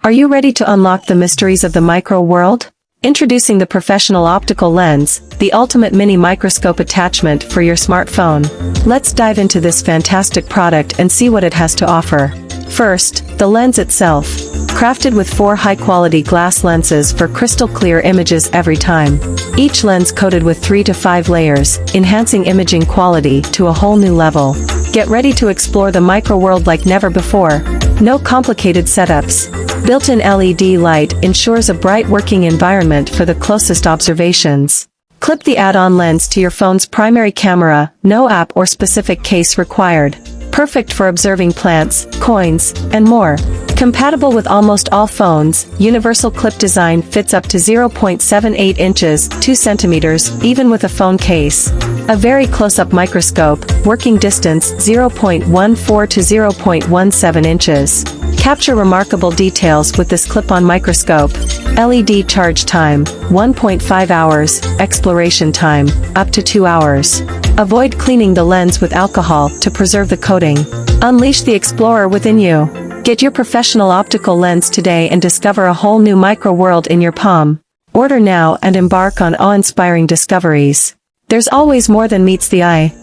Are you ready to unlock the mysteries of the micro world? Introducing the Professional Optical Lens, the ultimate mini microscope attachment for your smartphone. Let's dive into this fantastic product and see what it has to offer. First, the lens itself. Crafted with 4 high-quality glass lenses for crystal-clear images every time. Each lens coated with 3 to 5 layers, enhancing imaging quality to a whole new level. Get ready to explore the micro world like never before. No complicated setups. Built-in LED light ensures a bright working environment for the closest observations. Clip the add-on lens to your phone's primary camera, no app or specific case required. Perfect for observing plants, coins, and more. Compatible with almost all phones, universal clip design fits up to 0.78 inches, 2 centimeters, even with a phone case. A very close-up microscope, working distance 0.14 to 0.17 inches. Capture remarkable details with this clip-on microscope. LED charge time, 1.5 hours, exploration time, up to 2 hours. Avoid cleaning the lens with alcohol to preserve the coating. Unleash the explorer within you. Get your professional optical lens today and discover a whole new micro world in your palm. Order now and embark on awe-inspiring discoveries. There's always more than meets the eye.